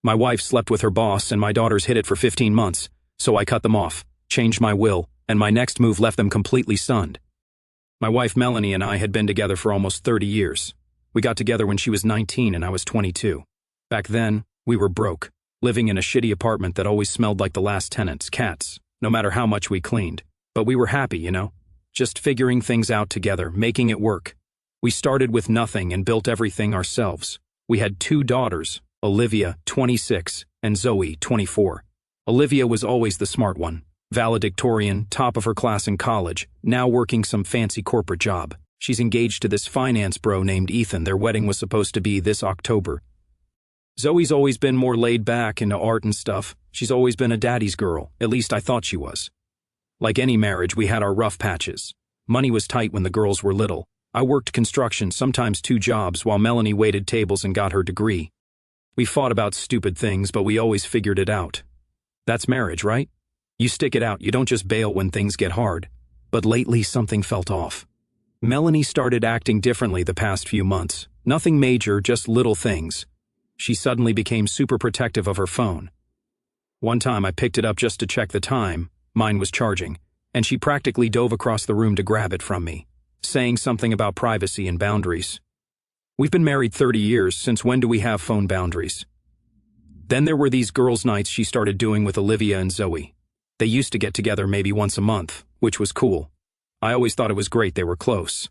My wife slept with her boss and my daughters hid it for 15 months, so I cut them off, changed my will, and my next move left them completely stunned. My wife Melanie and I had been together for almost 30 years. We got together when she was 19 and I was 22. Back then, we were broke, living in a shitty apartment that always smelled like the last tenant's cats, no matter how much we cleaned. But we were happy, you know? Just figuring things out together, making it work. We started with nothing and built everything ourselves. We had 2 daughters, Olivia, 26, and Zoe, 24. Olivia was always the smart one. Valedictorian, top of her class in college, now working some fancy corporate job. She's engaged to this finance bro named Ethan. Their wedding was supposed to be this October. Zoe's always been more laid back into art and stuff. She's always been a daddy's girl, at least I thought she was. Like any marriage, we had our rough patches. Money was tight when the girls were little. I worked construction, sometimes 2 jobs, while Melanie waited tables and got her degree. We fought about stupid things, but we always figured it out. That's marriage, right? You stick it out, you don't just bail when things get hard. But lately, something felt off. Melanie started acting differently the past few months. Nothing major, just little things. She suddenly became super protective of her phone. One time I picked it up just to check the time. Mine was charging, and she practically dove across the room to grab it from me, saying something about privacy and boundaries. We've been married 30 years, since when do we have phone boundaries? Then there were these girls' nights she started doing with Olivia and Zoe. They used to get together maybe once a month, which was cool. I always thought it was great they were close.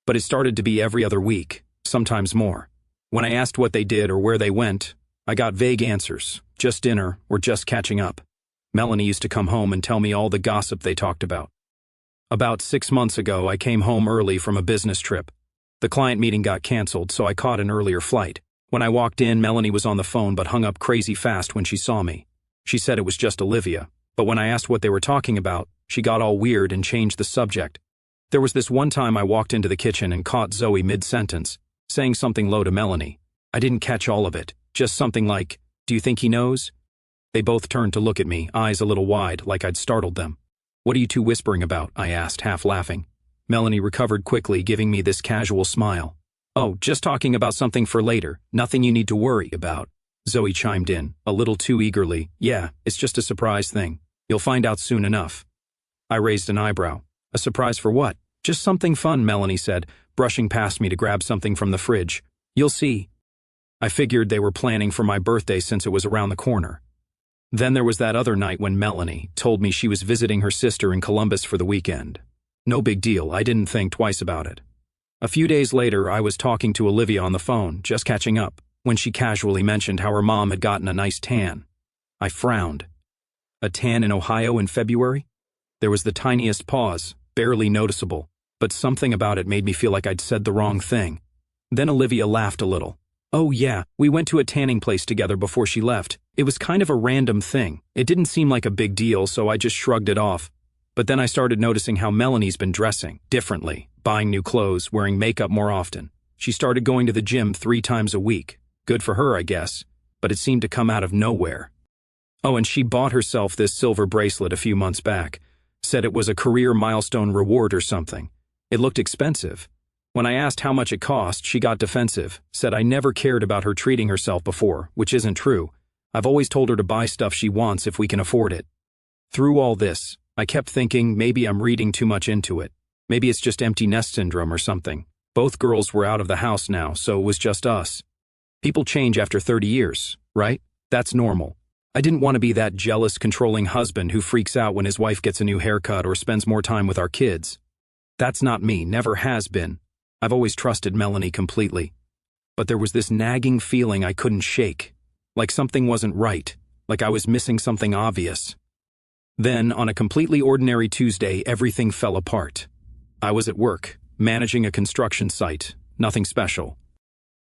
But it started to be every other week, sometimes more. When I asked what they did or where they went, I got vague answers, just dinner or just catching up. Melanie used to come home and tell me all the gossip they talked about. About 6 months ago, I came home early from a business trip. The client meeting got canceled, so I caught an earlier flight. When I walked in, Melanie was on the phone but hung up crazy fast when she saw me. She said it was just Olivia, but when I asked what they were talking about, she got all weird and changed the subject. There was this one time I walked into the kitchen and caught Zoe mid-sentence, saying something low to Melanie. I didn't catch all of it, just something like, "Do you think he knows?" They both turned to look at me, eyes a little wide, like I'd startled them. "What are you two whispering about?" I asked, half laughing. Melanie recovered quickly, giving me this casual smile. "Oh, just talking about something for later, nothing you need to worry about." Zoe chimed in, a little too eagerly. "Yeah, it's just a surprise thing. You'll find out soon enough." I raised an eyebrow. "A surprise for what?" "Just something fun," Melanie said, brushing past me to grab something from the fridge. "You'll see." I figured they were planning for my birthday since it was around the corner. Then there was that other night when Melanie told me she was visiting her sister in Columbus for the weekend. No big deal, I didn't think twice about it. A few days later, I was talking to Olivia on the phone, just catching up, when she casually mentioned how her mom had gotten a nice tan. I frowned. A tan in Ohio in February? There was the tiniest pause, barely noticeable, but something about it made me feel like I'd said the wrong thing. Then Olivia laughed a little. "Oh yeah, we went to a tanning place together before she left. It was kind of a random thing. It didn't seem like a big deal, so I just shrugged it off. But then I started noticing how Melanie's been dressing differently, buying new clothes, wearing makeup more often. She started going to the gym 3 times a week. Good for her, I guess, but it seemed to come out of nowhere. Oh, and she bought herself this silver bracelet a few months back. Said it was a career milestone reward or something. It looked expensive. When I asked how much it cost, she got defensive, said I never cared about her treating herself before, which isn't true. I've always told her to buy stuff she wants if we can afford it. Through all this, I kept thinking maybe I'm reading too much into it. Maybe it's just empty nest syndrome or something. Both girls were out of the house now, so it was just us. People change after 30 years, right? That's normal. I didn't want to be that jealous, controlling husband who freaks out when his wife gets a new haircut or spends more time with our kids. That's not me, never has been. I've always trusted Melanie completely. But there was this nagging feeling I couldn't shake. Like something wasn't right, like I was missing something obvious. Then, on a completely ordinary Tuesday, everything fell apart. I was at work, managing a construction site, nothing special.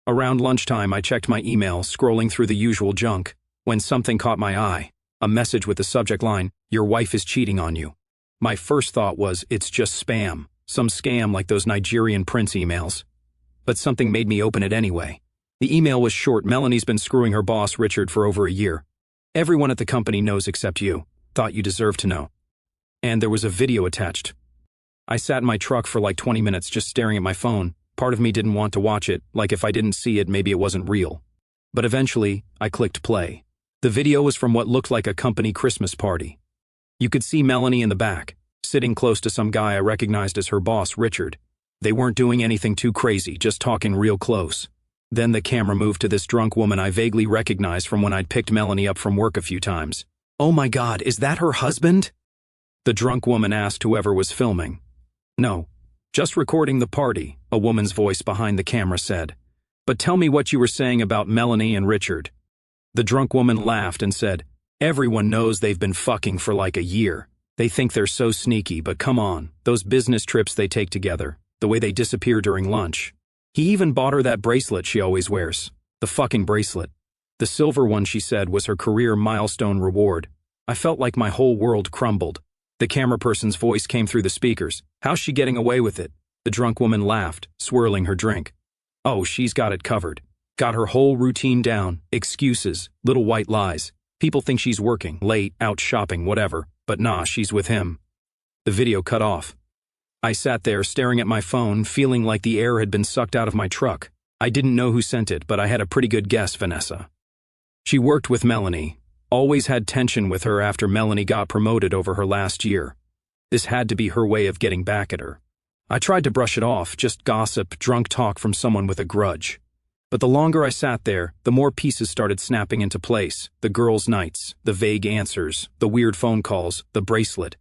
Around lunchtime, I checked my email, scrolling through the usual junk, when something caught my eye, a message with the subject line, "Your wife is cheating on you." My first thought was, it's just spam, some scam like those Nigerian prince emails. But something made me open it anyway. The email was short. "Melanie's been screwing her boss, Richard, for over a year. Everyone at the company knows except you. Thought you deserved to know." And there was a video attached. I sat in my truck for like 20 minutes just staring at my phone. Part of me didn't want to watch it, like if I didn't see it, maybe it wasn't real. But eventually, I clicked play. The video was from what looked like a company Christmas party. You could see Melanie in the back, sitting close to some guy I recognized as her boss, Richard. They weren't doing anything too crazy, just talking real close. Then the camera moved to this drunk woman I vaguely recognized from when I'd picked Melanie up from work a few times. "Oh my God, is that her husband?" The drunk woman asked whoever was filming. "No, just recording the party," a woman's voice behind the camera said. "But tell me what you were saying about Melanie and Richard." The drunk woman laughed and said, "Everyone knows they've been fucking for like a year. They think they're so sneaky, but come on, those business trips they take together, the way they disappear during lunch. He even bought her that bracelet she always wears. The fucking bracelet. The silver one, she said, was her career milestone reward." I felt like my whole world crumbled. The camera person's voice came through the speakers. "How's she getting away with it?" The drunk woman laughed, swirling her drink. "Oh, she's got it covered. Got her whole routine down. Excuses, little white lies. People think she's working, late, out shopping, whatever. But nah, she's with him." The video cut off. I sat there staring at my phone, feeling like the air had been sucked out of my truck. I didn't know who sent it, but I had a pretty good guess, Vanessa. She worked with Melanie. Always had tension with her after Melanie got promoted over her last year. This had to be her way of getting back at her. I tried to brush it off, just gossip, drunk talk from someone with a grudge. But the longer I sat there, the more pieces started snapping into place. The girls' nights, the vague answers, the weird phone calls, the bracelet.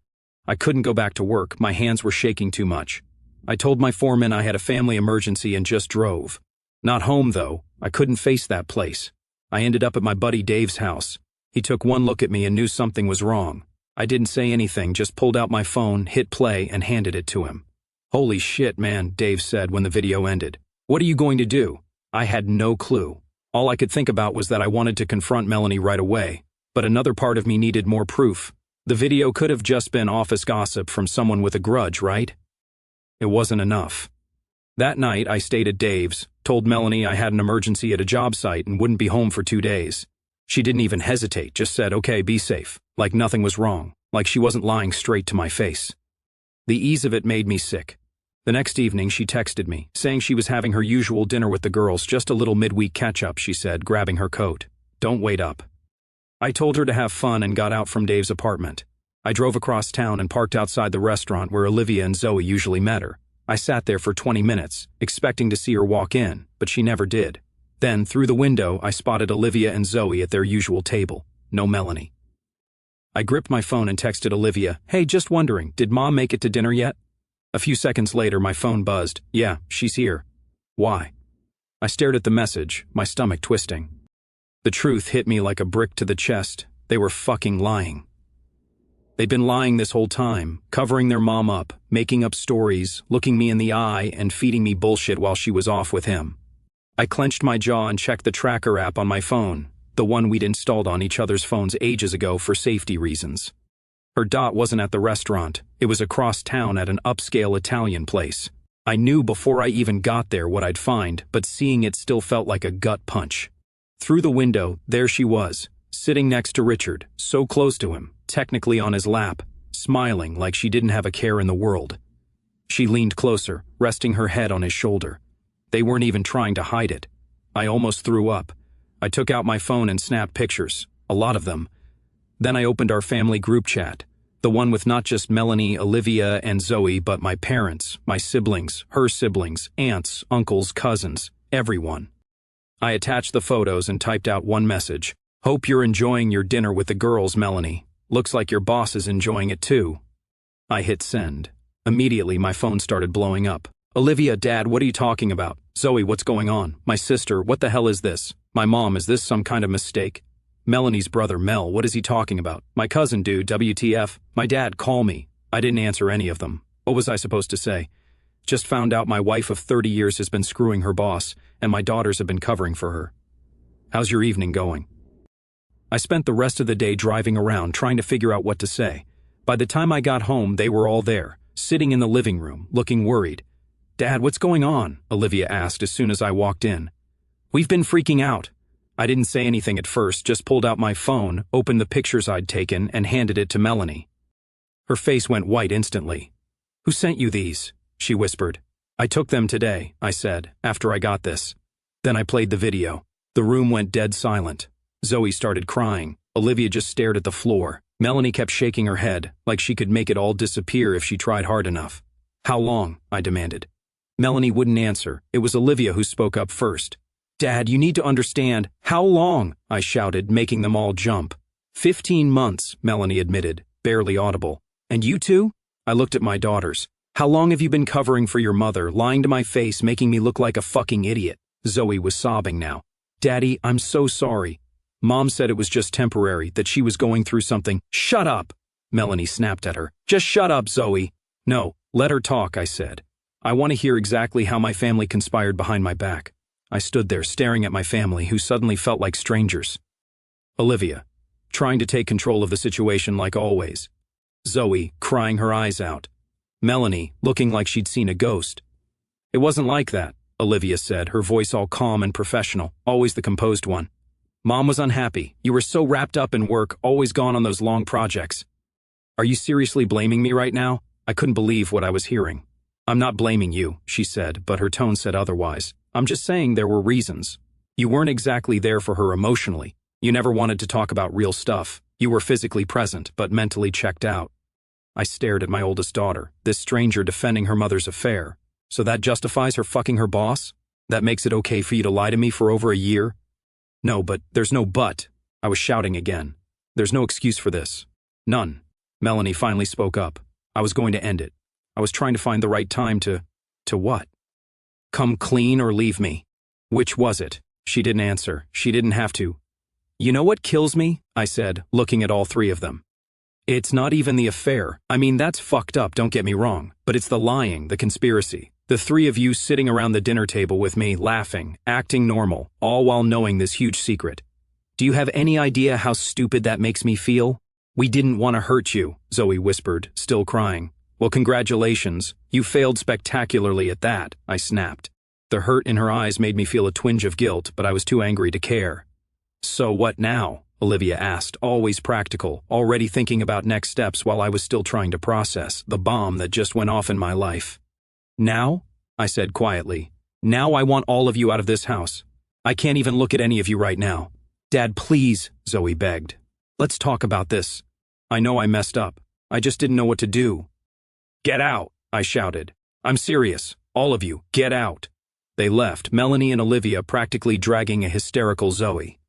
I couldn't go back to work, my hands were shaking too much. I told my foreman I had a family emergency and just drove. Not home, though. I couldn't face that place. I ended up at my buddy Dave's house. He took one look at me and knew something was wrong. I didn't say anything, just pulled out my phone, hit play, and handed it to him. "Holy shit, man," Dave said when the video ended. "What are you going to do?" I had no clue. All I could think about was that I wanted to confront Melanie right away, but another part of me needed more proof. The video could have just been office gossip from someone with a grudge, right? It wasn't enough. That night, I stayed at Dave's, told Melanie I had an emergency at a job site and wouldn't be home for 2 days. She didn't even hesitate, just said, "Okay, be safe," like nothing was wrong, like she wasn't lying straight to my face. The ease of it made me sick. The next evening, she texted me, saying she was having her usual dinner with the girls, just a little midweek catch-up, she said, grabbing her coat. "Don't wait up." I told her to have fun and got out from Dave's apartment. I drove across town and parked outside the restaurant where Olivia and Zoe usually met her. I sat there for 20 minutes, expecting to see her walk in, but she never did. Then, through the window, I spotted Olivia and Zoe at their usual table. No Melanie. I gripped my phone and texted Olivia, "Hey, just wondering, did Mom make it to dinner yet?" A few seconds later, my phone buzzed. "Yeah, she's here." "Why?" I stared at the message, my stomach twisting. The truth hit me like a brick to the chest. They were fucking lying. They'd been lying this whole time, covering their mom up, making up stories, looking me in the eye, and feeding me bullshit while she was off with him. I clenched my jaw and checked the tracker app on my phone, the one we'd installed on each other's phones ages ago for safety reasons. Her dot wasn't at the restaurant. It was across town at an upscale Italian place. I knew before I even got there what I'd find, but seeing it still felt like a gut punch. Through the window, there she was, sitting next to Richard, so close to him, technically on his lap, smiling like she didn't have a care in the world. She leaned closer, resting her head on his shoulder. They weren't even trying to hide it. I almost threw up. I took out my phone and snapped pictures, a lot of them. Then I opened our family group chat, the one with not just Melanie, Olivia, and Zoe, but my parents, my siblings, her siblings, aunts, uncles, cousins, everyone. I attached the photos and typed out one message. "Hope you're enjoying your dinner with the girls, Melanie. Looks like your boss is enjoying it too." I hit send. Immediately, my phone started blowing up. "Olivia, Dad, what are you talking about? Zoe, what's going on? My sister, what the hell is this? My mom, is this some kind of mistake? Melanie's brother, Mel, what is he talking about? My cousin, dude, WTF? My dad, call me." I didn't answer any of them. What was I supposed to say? Just found out my wife of 30 years has been screwing her boss, and my daughters have been covering for her. "How's your evening going?" I spent the rest of the day driving around trying to figure out what to say. By the time I got home, they were all there, sitting in the living room, looking worried. "Dad, what's going on?" Olivia asked as soon as I walked in. "We've been freaking out." I didn't say anything at first, just pulled out my phone, opened the pictures I'd taken, and handed it to Melanie. Her face went white instantly. "Who sent you these?" she whispered. "I took them today," I said, after I got this. Then I played the video. The room went dead silent. Zoe started crying. Olivia just stared at the floor. Melanie kept shaking her head, like she could make it all disappear if she tried hard enough. "How long?" I demanded. Melanie wouldn't answer. It was Olivia who spoke up first. "Dad, you need to understand." "How long?" I shouted, making them all jump. 15 months, Melanie admitted, barely audible. "And you two?" I looked at my daughters. "How long have you been covering for your mother, lying to my face, making me look like a fucking idiot?" Zoe was sobbing now. "Daddy, I'm so sorry. Mom said it was just temporary, that she was going through something." "Shut up!" Melanie snapped at her. "Just shut up, Zoe." "No, let her talk," I said. "I want to hear exactly how my family conspired behind my back." I stood there staring at my family, who suddenly felt like strangers. Olivia, trying to take control of the situation like always. Zoe, crying her eyes out. Melanie, looking like she'd seen a ghost. "It wasn't like that," Olivia said, her voice all calm and professional, always the composed one. "Mom was unhappy. You were so wrapped up in work, always gone on those long projects." "Are you seriously blaming me right now?" I couldn't believe what I was hearing. "I'm not blaming you," she said, but her tone said otherwise. "I'm just saying there were reasons. You weren't exactly there for her emotionally. You never wanted to talk about real stuff. You were physically present, but mentally checked out." I stared at my oldest daughter, this stranger defending her mother's affair. "So that justifies her fucking her boss? That makes it okay for you to lie to me for over a year?" "No, but there's no but." I was shouting again. "There's no excuse for this. None." Melanie finally spoke up. "I was going to end it. I was trying to find the right time to what? Come clean or leave me. Which was it?" She didn't answer. She didn't have to. "You know what kills me?" I said, looking at all three of them. "It's not even the affair. I mean, that's fucked up, don't get me wrong. But it's the lying, the conspiracy. The three of you sitting around the dinner table with me, laughing, acting normal, all while knowing this huge secret. Do you have any idea how stupid that makes me feel?" "We didn't want to hurt you," Zoe whispered, still crying. "Well, congratulations. You failed spectacularly at that," I snapped. The hurt in her eyes made me feel a twinge of guilt, but I was too angry to care. "So what now?" Olivia asked, always practical, already thinking about next steps while I was still trying to process the bomb that just went off in my life. "Now?" I said quietly. "Now I want all of you out of this house. I can't even look at any of you right now." "Dad, please," Zoe begged. "Let's talk about this. I know I messed up. I just didn't know what to do." "Get out," I shouted. "I'm serious. All of you, get out." They left, Melanie and Olivia practically dragging a hysterical Zoe.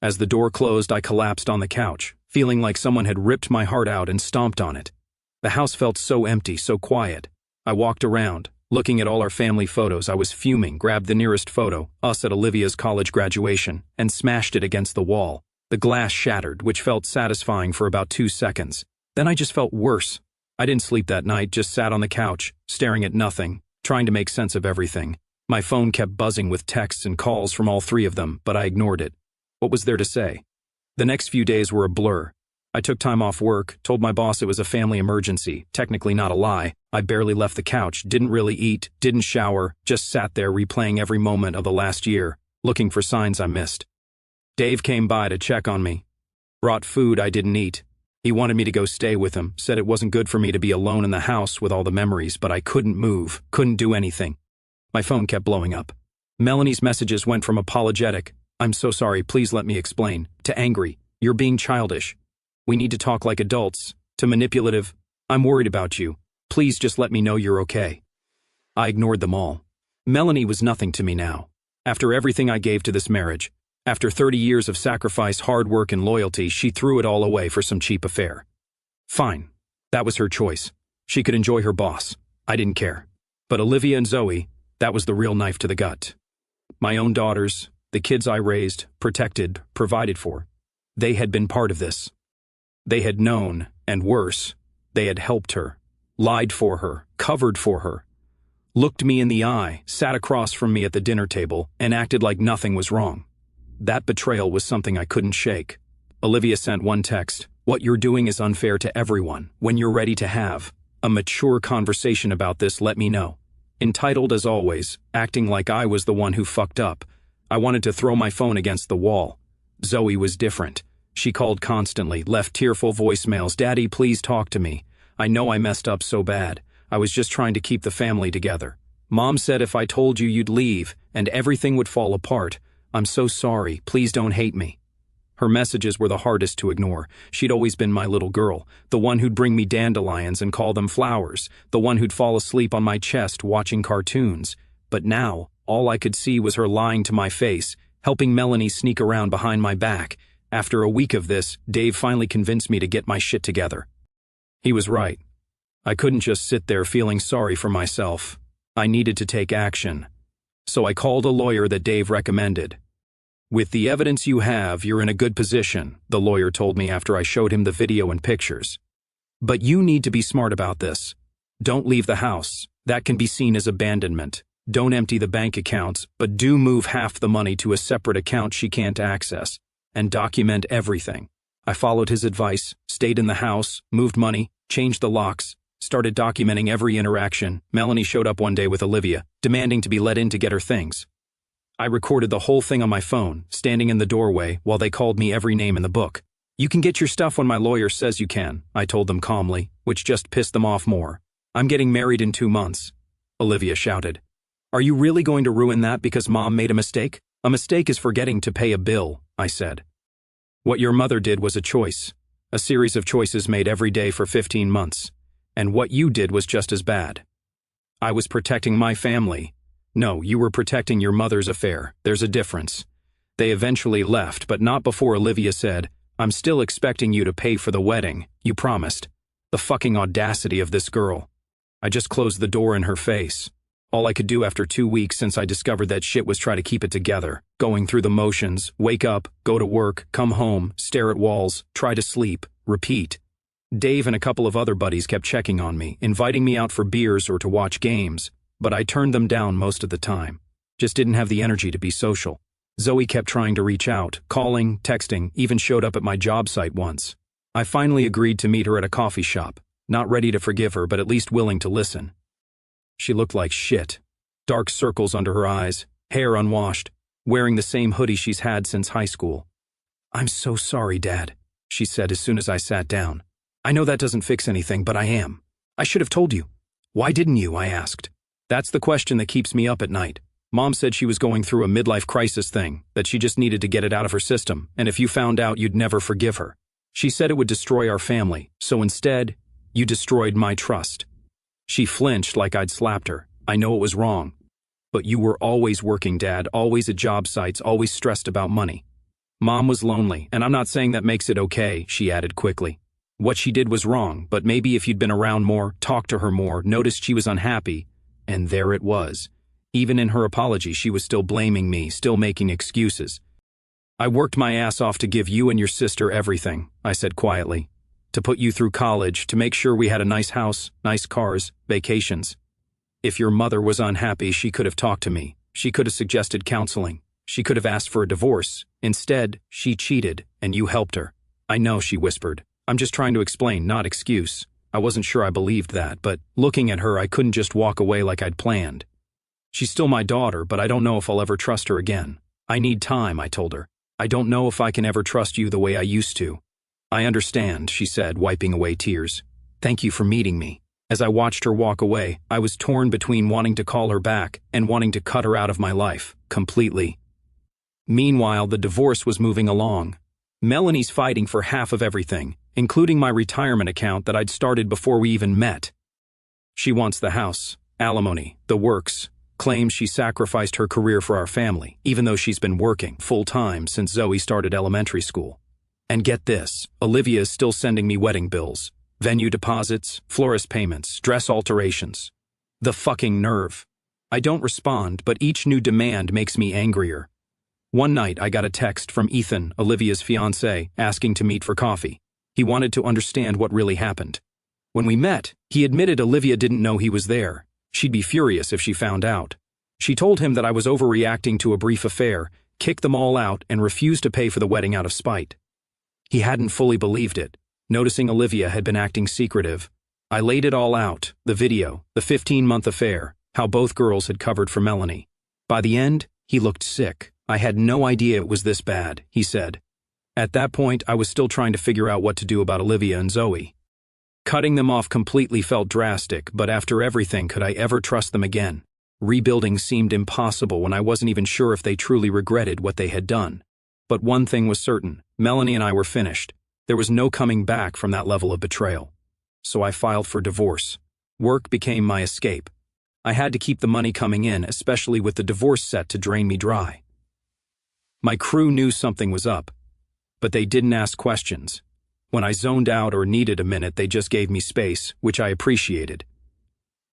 As the door closed, I collapsed on the couch, feeling like someone had ripped my heart out and stomped on it. The house felt so empty, so quiet. I walked around, looking at all our family photos. I was fuming, grabbed the nearest photo, us at Olivia's college graduation, and smashed it against the wall. The glass shattered, which felt satisfying for about 2 seconds. Then I just felt worse. I didn't sleep that night, just sat on the couch, staring at nothing, trying to make sense of everything. My phone kept buzzing with texts and calls from all three of them, but I ignored it. What was there to say? The next few days were a blur. I took time off work, told my boss it was a family emergency, technically not a lie. I barely left the couch, didn't really eat, didn't shower, just sat there replaying every moment of the last year, looking for signs I missed. Dave came by to check on me. Brought food I didn't eat. He wanted me to go stay with him, said it wasn't good for me to be alone in the house with all the memories, but I couldn't move, couldn't do anything. My phone kept blowing up. Melanie's messages went from apologetic, "I'm so sorry, please let me explain," to angry, "You're being childish. We need to talk like adults," to manipulative, "I'm worried about you. Please just let me know you're okay." I ignored them all. Melanie was nothing to me now. After everything I gave to this marriage, after 30 years of sacrifice, hard work, and loyalty, she threw it all away for some cheap affair. Fine. That was her choice. She could enjoy her boss. I didn't care. But Olivia and Zoe, that was the real knife to the gut. My own daughters, the kids I raised, protected, provided for, they had been part of this. They had known, and worse, they had helped her, lied for her, covered for her, looked me in the eye, sat across from me at the dinner table, and acted like nothing was wrong. That betrayal was something I couldn't shake. Olivia sent one text, "What you're doing is unfair to everyone. When you're ready to have a mature conversation about this, let me know." Entitled as always, acting like I was the one who fucked up. I wanted to throw my phone against the wall. Zoe was different. She called constantly, left tearful voicemails, "Daddy, please talk to me. I know I messed up so bad. I was just trying to keep the family together. Mom said if I told you you'd leave, and everything would fall apart. I'm so sorry, please don't hate me." Her messages were the hardest to ignore. She'd always been my little girl, the one who'd bring me dandelions and call them flowers, the one who'd fall asleep on my chest watching cartoons. But now, all I could see was her lying to my face, helping Melanie sneak around behind my back. After a week of this, Dave finally convinced me to get my shit together. He was right. I couldn't just sit there feeling sorry for myself. I needed to take action. So I called a lawyer that Dave recommended. "With the evidence you have, you're in a good position," the lawyer told me after I showed him the video and pictures. "But you need to be smart about this. Don't leave the house. That can be seen as abandonment. Don't empty the bank accounts, but do move half the money to a separate account she can't access. And document everything." I followed his advice, stayed in the house, moved money, changed the locks, started documenting every interaction. Melanie showed up one day with Olivia, demanding to be let in to get her things. I recorded the whole thing on my phone, standing in the doorway while they called me every name in the book. "You can get your stuff when my lawyer says you can," I told them calmly, which just pissed them off more. "I'm getting married in 2 months," Olivia shouted. "Are you really going to ruin that because Mom made a mistake?" "A mistake is forgetting to pay a bill," I said. "What your mother did was a choice, a series of choices made every day for 15 months. And what you did was just as bad. I was protecting my family. No, you were protecting your mother's affair. There's a difference." They eventually left, but not before Olivia said, "I'm still expecting you to pay for the wedding. You promised." The fucking audacity of this girl. I just closed the door in her face. All I could do after 2 weeks since I discovered that shit was try to keep it together, going through the motions, wake up, go to work, come home, stare at walls, try to sleep, repeat. Dave and a couple of other buddies kept checking on me, inviting me out for beers or to watch games, but I turned them down most of the time. Just didn't have the energy to be social. Zoe kept trying to reach out, calling, texting, even showed up at my job site once. I finally agreed to meet her at a coffee shop, not ready to forgive her but at least willing to listen. She looked like shit. Dark circles under her eyes, hair unwashed, wearing the same hoodie she's had since high school. "I'm so sorry, Dad," she said as soon as I sat down. "I know that doesn't fix anything, but I am. I should have told you." "Why didn't you?" I asked. "That's the question that keeps me up at night. Mom said she was going through a midlife crisis thing, that she just needed to get it out of her system, and if you found out, you'd never forgive her. She said it would destroy our family, so instead, you destroyed my trust." She flinched like I'd slapped her. "I know it was wrong. But you were always working, Dad, always at job sites, always stressed about money. Mom was lonely, and I'm not saying that makes it okay," she added quickly. "What she did was wrong, but maybe if you'd been around more, talked to her more, noticed she was unhappy," and there it was. Even in her apology, she was still blaming me, still making excuses. "I worked my ass off to give you and your sister everything," I said quietly. "To put you through college, to make sure we had a nice house, nice cars, vacations. If your mother was unhappy, she could have talked to me. She could have suggested counseling. She could have asked for a divorce. Instead, she cheated, and you helped her." "I know," she whispered. "I'm just trying to explain, not excuse." I wasn't sure I believed that, but looking at her, I couldn't just walk away like I'd planned. "She's still my daughter, but I don't know if I'll ever trust her again. I need time," I told her. "I don't know if I can ever trust you the way I used to." "I understand," she said, wiping away tears. "Thank you for meeting me." As I watched her walk away, I was torn between wanting to call her back and wanting to cut her out of my life, completely. Meanwhile, the divorce was moving along. Melanie's fighting for half of everything, including my retirement account that I'd started before we even met. She wants the house, alimony, the works, claims she sacrificed her career for our family, even though she's been working full-time since Zoe started elementary school. And get this, Olivia is still sending me wedding bills, venue deposits, florist payments, dress alterations. The fucking nerve. I don't respond, but each new demand makes me angrier. One night I got a text from Ethan, Olivia's fiancé, asking to meet for coffee. He wanted to understand what really happened. When we met, he admitted Olivia didn't know he was there. She'd be furious if she found out. She told him that I was overreacting to a brief affair, kicked them all out, and refused to pay for the wedding out of spite. He hadn't fully believed it. Noticing Olivia had been acting secretive, I laid it all out, the video, the 15-month affair, how both girls had covered for Melanie. By the end, he looked sick. "I had no idea it was this bad," he said. At that point, I was still trying to figure out what to do about Olivia and Zoe. Cutting them off completely felt drastic, but after everything, could I ever trust them again? Rebuilding seemed impossible when I wasn't even sure if they truly regretted what they had done. But one thing was certain, Melanie and I were finished. There was no coming back from that level of betrayal. So I filed for divorce. Work became my escape. I had to keep the money coming in, especially with the divorce set to drain me dry. My crew knew something was up, but they didn't ask questions. When I zoned out or needed a minute, they just gave me space, which I appreciated.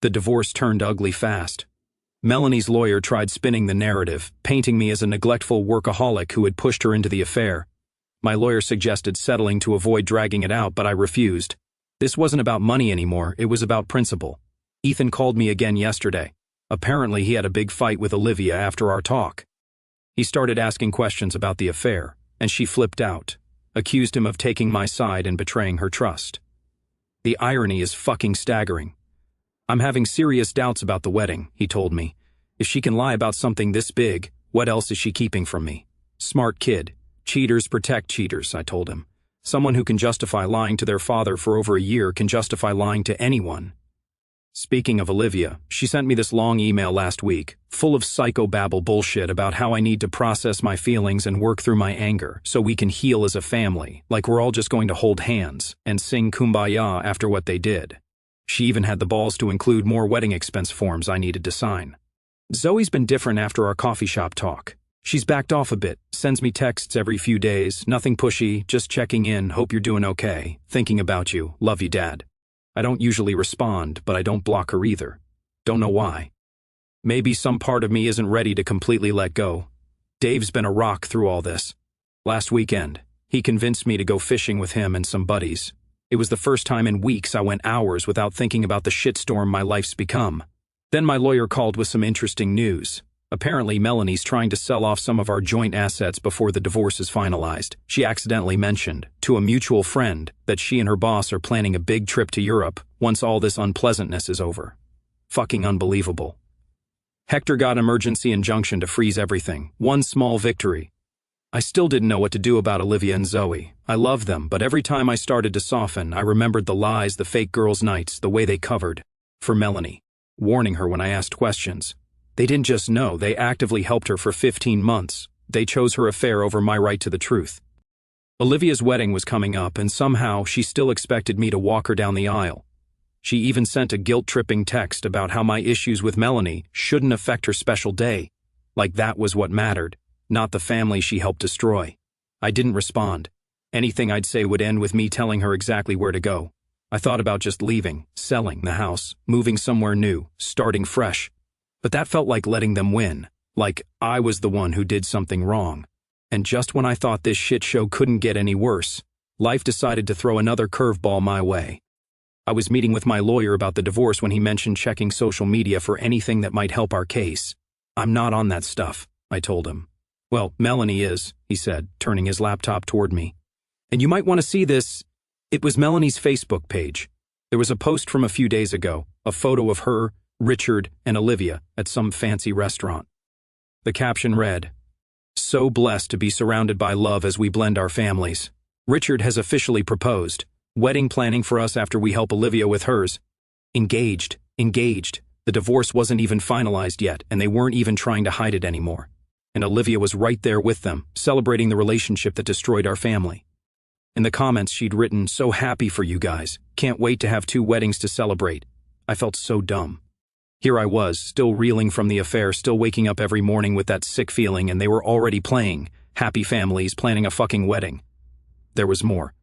The divorce turned ugly fast. Melanie's lawyer tried spinning the narrative, painting me as a neglectful workaholic who had pushed her into the affair. My lawyer suggested settling to avoid dragging it out, but I refused. This wasn't about money anymore, it was about principle. Ethan called me again yesterday. Apparently he had a big fight with Olivia after our talk. He started asking questions about the affair, and she flipped out, accused him of taking my side and betraying her trust. The irony is fucking staggering. I'm having serious doubts about the wedding, he told me. If she can lie about something this big, what else is she keeping from me? Smart kid. Cheaters protect cheaters, I told him. Someone who can justify lying to their father for over a year can justify lying to anyone. Speaking of Olivia, she sent me this long email last week, full of psychobabble bullshit about how I need to process my feelings and work through my anger so we can heal as a family, like we're all just going to hold hands and sing Kumbaya after what they did. She even had the balls to include more wedding expense forms I needed to sign. Zoe's been different after our coffee shop talk. She's backed off a bit, sends me texts every few days, nothing pushy, just checking in, hope you're doing okay, thinking about you, love you, Dad. I don't usually respond, but I don't block her either. Don't know why. Maybe some part of me isn't ready to completely let go. Dave's been a rock through all this. Last weekend, he convinced me to go fishing with him and some buddies. It was the first time in weeks I went hours without thinking about the shitstorm my life's become. Then my lawyer called with some interesting news. Apparently Melanie's trying to sell off some of our joint assets before the divorce is finalized. She accidentally mentioned, to a mutual friend, that she and her boss are planning a big trip to Europe once all this unpleasantness is over. Fucking unbelievable. Hector got emergency injunction to freeze everything. One small victory. I still didn't know what to do about Olivia and Zoe. I loved them, but every time I started to soften, I remembered the lies, the fake girls' nights, the way they covered for Melanie, warning her when I asked questions. They didn't just know, they actively helped her for 15 months. They chose her affair over my right to the truth. Olivia's wedding was coming up, and somehow she still expected me to walk her down the aisle. She even sent a guilt-tripping text about how my issues with Melanie shouldn't affect her special day. Like that was what mattered, not the family she helped destroy. I didn't respond. Anything I'd say would end with me telling her exactly where to go. I thought about just leaving, selling the house, moving somewhere new, starting fresh. But that felt like letting them win, like I was the one who did something wrong. And just when I thought this shit show couldn't get any worse, life decided to throw another curveball my way. I was meeting with my lawyer about the divorce when he mentioned checking social media for anything that might help our case. I'm not on that stuff, I told him. Well, Melanie is, he said, turning his laptop toward me. And you might want to see this. It was Melanie's Facebook page. There was a post from a few days ago, a photo of her, Richard, and Olivia at some fancy restaurant. The caption read, "So blessed to be surrounded by love as we blend our families. Richard has officially proposed. Wedding planning for us after we help Olivia with hers. Engaged. The divorce wasn't even finalized yet, and they weren't even trying to hide it anymore. And Olivia was right there with them, celebrating the relationship that destroyed our family." In the comments she'd written, "So happy for you guys. Can't wait to have 2 weddings to celebrate." I felt so dumb. Here I was, still reeling from the affair, still waking up every morning with that sick feeling, and they were already playing happy families planning a fucking wedding. There was more.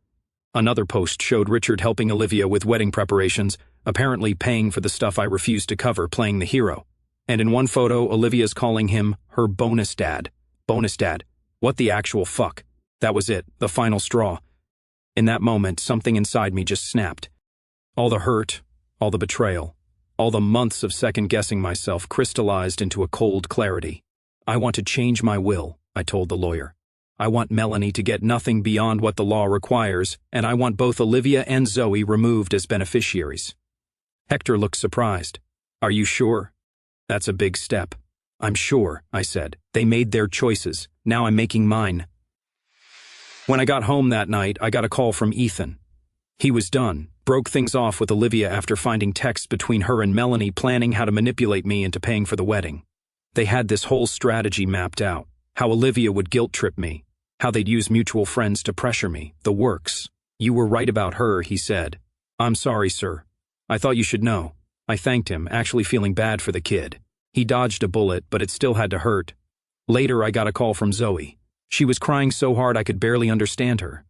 Another post showed Richard helping Olivia with wedding preparations, apparently paying for the stuff I refused to cover, playing the hero. And in one photo, Olivia's calling him her bonus dad. Bonus dad. What the actual fuck? That was it, the final straw. In that moment, something inside me just snapped. All the hurt, all the betrayal, all the months of second-guessing myself crystallized into a cold clarity. I want to change my will, I told the lawyer. I want Melanie to get nothing beyond what the law requires, and I want both Olivia and Zoe removed as beneficiaries. Hector looked surprised. Are you sure? That's a big step. I'm sure, I said. They made their choices. Now I'm making mine. When I got home that night, I got a call from Ethan. He was done, broke things off with Olivia after finding texts between her and Melanie planning how to manipulate me into paying for the wedding. They had this whole strategy mapped out, how Olivia would guilt-trip me, How they'd use mutual friends to pressure me, the works. You were right about her, he said. I'm sorry, sir. I thought you should know. I thanked him, actually feeling bad for the kid. He dodged a bullet, but it still had to hurt. Later, I got a call from Zoe. She was crying so hard I could barely understand her.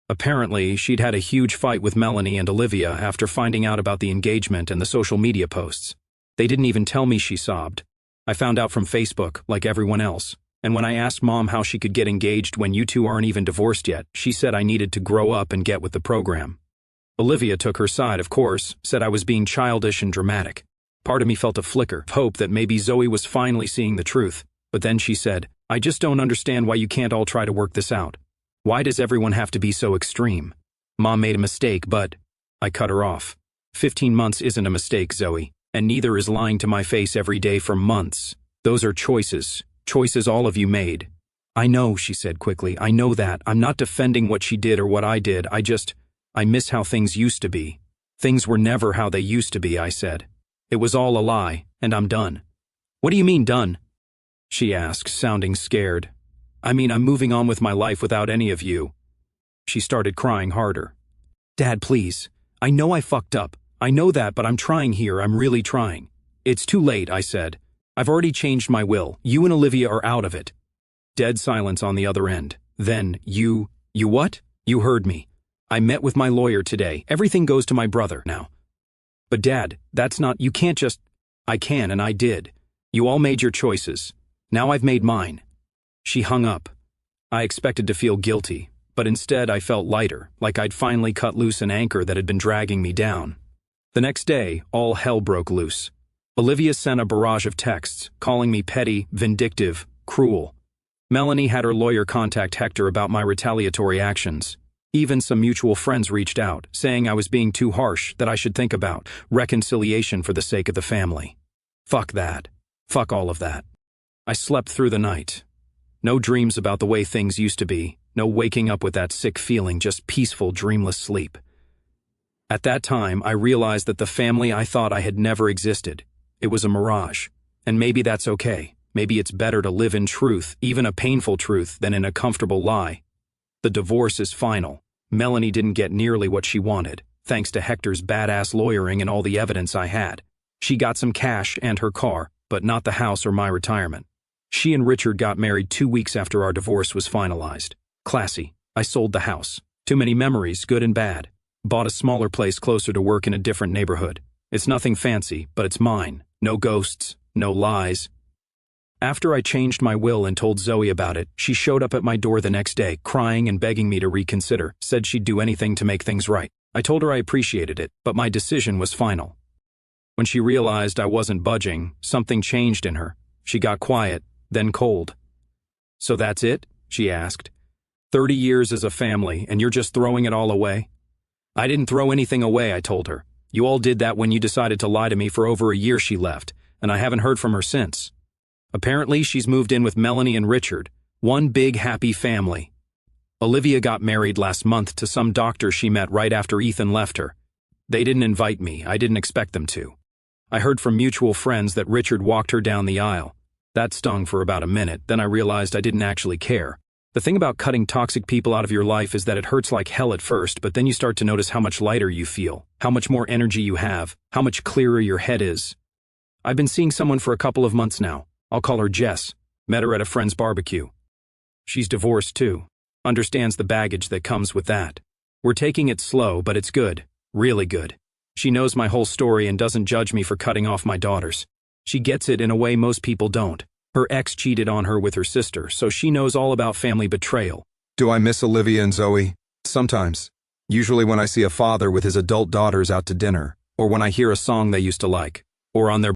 Apparently, she'd had a huge fight with Melanie and Olivia after finding out about the engagement and the social media posts. They didn't even tell me, she sobbed. I found out from Facebook, like everyone else. And when I asked Mom how she could get engaged when you two aren't even divorced yet, she said I needed to grow up and get with the program. Olivia took her side, of course, said I was being childish and dramatic. Part of me felt a flicker of hope that maybe Zoe was finally seeing the truth. But then she said, I just don't understand why you can't all try to work this out. Why does everyone have to be so extreme? Mom made a mistake, but I cut her off. 15 months isn't a mistake, Zoe, and neither is lying to my face every day for months. Those are choices all of you made. I know, she said quickly, I know that. I'm not defending what she did or what I did. I miss how things used to be. Things were never how they used to be, I said. It was all a lie, and I'm done. What do you mean done? She asked, sounding scared. I mean, I'm moving on with my life without any of you. She started crying harder. Dad, please. I know I fucked up. I know that, but I'm trying here. I'm really trying. It's too late, I said. I've already changed my will. You and Olivia are out of it. Dead silence on the other end. Then, you what? You heard me. I met with my lawyer today. Everything goes to my brother now. But Dad, that's not, you can't just, I can and I did. You all made your choices. Now I've made mine. She hung up. I expected to feel guilty, but instead I felt lighter, like I'd finally cut loose an anchor that had been dragging me down. The next day, all hell broke loose. Olivia sent a barrage of texts, calling me petty, vindictive, cruel. Melanie had her lawyer contact Hector about my retaliatory actions. Even some mutual friends reached out, saying I was being too harsh, that I should think about reconciliation for the sake of the family. Fuck that. Fuck all of that. I slept through the night. No dreams about the way things used to be, no waking up with that sick feeling, just peaceful, dreamless sleep. At that time, I realized that the family I thought I had never existed. It was a mirage. And maybe that's okay. Maybe it's better to live in truth, even a painful truth, than in a comfortable lie. The divorce is final. Melanie didn't get nearly what she wanted, thanks to Hector's badass lawyering and all the evidence I had. She got some cash and her car, but not the house or my retirement. She and Richard got married 2 weeks after our divorce was finalized. Classy. I sold the house. Too many memories, good and bad. Bought a smaller place closer to work in a different neighborhood. It's nothing fancy, but it's mine. No ghosts, no lies. After I changed my will and told Zoe about it, she showed up at my door the next day, crying and begging me to reconsider, said she'd do anything to make things right. I told her I appreciated it, but my decision was final. When she realized I wasn't budging, something changed in her. She got quiet, then cold. So that's it? She asked. 30 years as a family, and you're just throwing it all away? I didn't throw anything away, I told her. You all did that when you decided to lie to me for over a year, she left, and I haven't heard from her since. Apparently, she's moved in with Melanie and Richard, one big happy family. Olivia got married last month to some doctor she met right after Ethan left her. They didn't invite me, I didn't expect them to. I heard from mutual friends that Richard walked her down the aisle. That stung for about a minute, then I realized I didn't actually care. The thing about cutting toxic people out of your life is that it hurts like hell at first, but then you start to notice how much lighter you feel, how much more energy you have, how much clearer your head is. I've been seeing someone for a couple of months now. I'll call her Jess. Met her at a friend's barbecue. She's divorced too. Understands the baggage that comes with that. We're taking it slow, but it's good. Really good. She knows my whole story and doesn't judge me for cutting off my daughters. She gets it in a way most people don't. Her ex cheated on her with her sister, so she knows all about family betrayal. Do I miss Olivia and Zoe? Sometimes. Usually when I see a father with his adult daughters out to dinner, Or when I hear a song they used to like, or on their